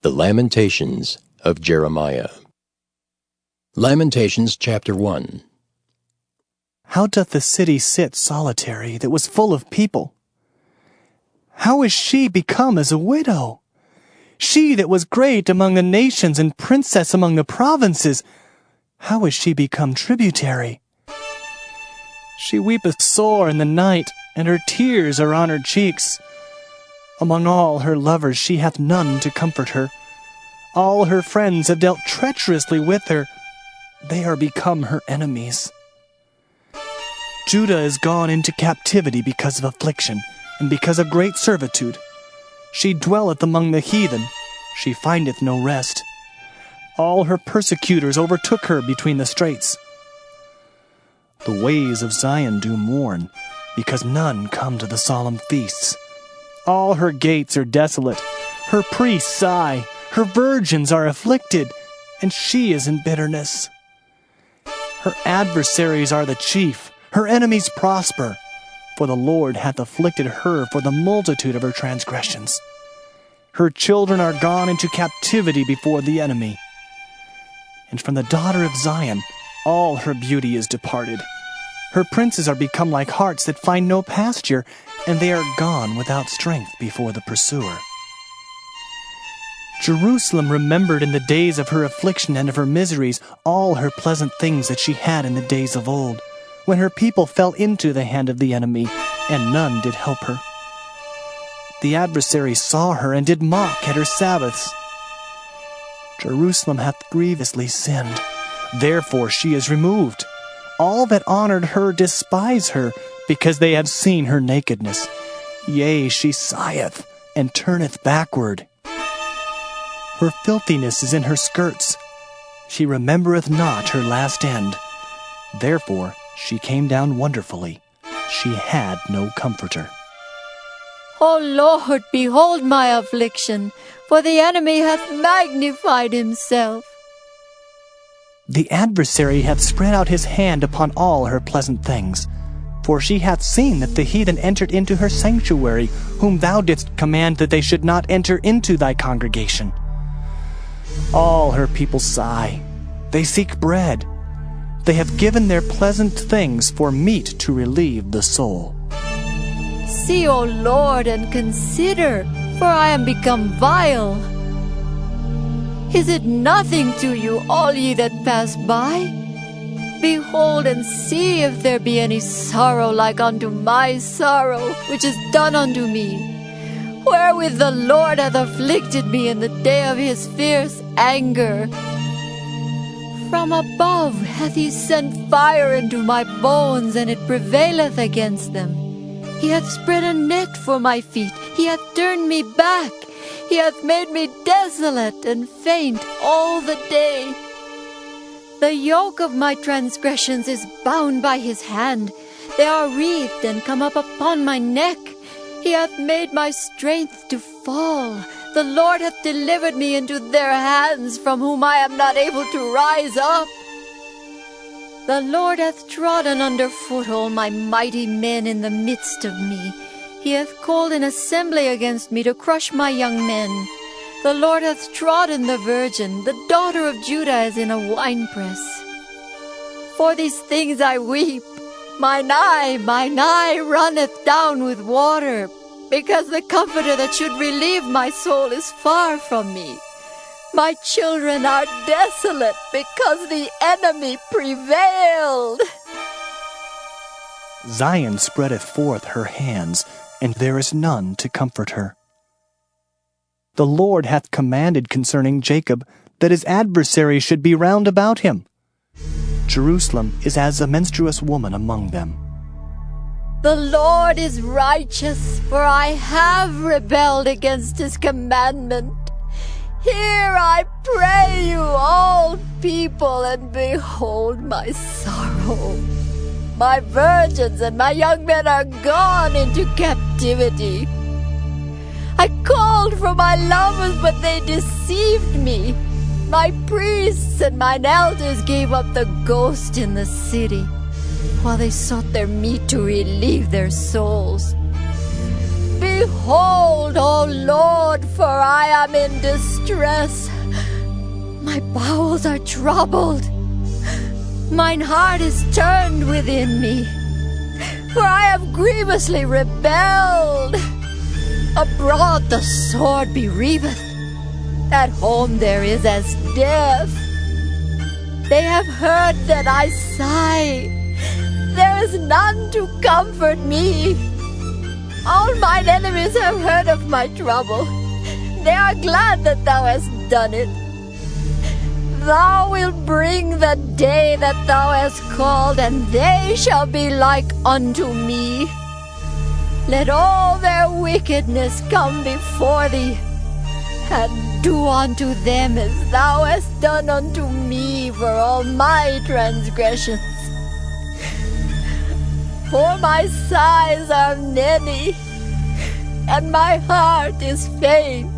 The Lamentations of Jeremiah. Lamentations chapter 1. How doth the city sit solitary that was full of people? How is she become as a widow? She that was great among the nations and princess among the provinces, how is she become tributary? She weepeth sore in the night, and her tears are on her cheeks. Among all her lovers she hath none to comfort her. All her friends have dealt treacherously with her. They are become her enemies. Judah is gone into captivity because of affliction, and because of great servitude. She dwelleth among the heathen. She findeth no rest. All her persecutors overtook her between the straits. The ways of Zion do mourn, because none come to the solemn feasts. All her gates are desolate. Her priests sigh. Her virgins are afflicted, and she is in bitterness. Her adversaries are the chief. Her enemies prosper. For the Lord hath afflicted her for the multitude of her transgressions. Her children are gone into captivity before the enemy. And from the daughter of Zion all her beauty is departed. Her princes are become like harts that find no pasture, and they are gone without strength before the pursuer. Jerusalem remembered in the days of her affliction and of her miseries all her pleasant things that she had in the days of old, when her people fell into the hand of the enemy, and none did help her. The adversaries saw her and did mock at her Sabbaths. Jerusalem hath grievously sinned, therefore she is removed. All that honored her despise her, because they have seen her nakedness. Yea, she sigheth, and turneth backward. Her filthiness is in her skirts. She remembereth not her last end. Therefore she came down wonderfully. She had no comforter. O Lord, behold my affliction, for the enemy hath magnified himself. The adversary hath spread out his hand upon all her pleasant things. For she hath seen that the heathen entered into her sanctuary, whom thou didst command that they should not enter into thy congregation. All her people sigh. They seek bread. They have given their pleasant things for meat to relieve the soul. See, O Lord, and consider, for I am become vile. Is it nothing to you, all ye that pass by? Behold and see if there be any sorrow like unto my sorrow, which is done unto me, wherewith the Lord hath afflicted me in the day of his fierce anger. From above hath he sent fire into my bones, and it prevaileth against them. He hath spread a net for my feet, he hath turned me back. He hath made me desolate and faint all the day. The yoke of my transgressions is bound by his hand. They are wreathed and come up upon my neck. He hath made my strength to fall. The Lord hath delivered me into their hands, from whom I am not able to rise up. The Lord hath trodden under foot all my mighty men in the midst of me. He hath called an assembly against me to crush my young men. The Lord hath trodden the virgin, the daughter of Judah, as in a winepress. For these things I weep. Mine eye runneth down with water, because the comforter that should relieve my soul is far from me. My children are desolate, because the enemy prevailed. Zion spreadeth forth her hands, and there is none to comfort her. The Lord hath commanded concerning Jacob that his adversaries should be round about him. Jerusalem is as a menstruous woman among them. The Lord is righteous, for I have rebelled against his commandment. Hear, I pray you, all people, and behold my sorrow. My virgins and my young men are gone into captivity. I called for my lovers, but they deceived me. My priests and mine elders gave up the ghost in the city, while they sought their meat to relieve their souls. Be Behold, O Lord, for I am in distress. My bowels are troubled. Mine heart is turned within me, for I have grievously rebelled. Abroad the sword bereaveth, at home there is as death. They have heard that I sigh, there is none to comfort me. All mine enemies have heard of my trouble, they are glad that thou hast done it. Thou wilt bring the day that thou hast called, and they shall be like unto me. Let all their wickedness come before thee, and do unto them as thou hast done unto me for all my transgressions. For my sighs are many, and my heart is faint.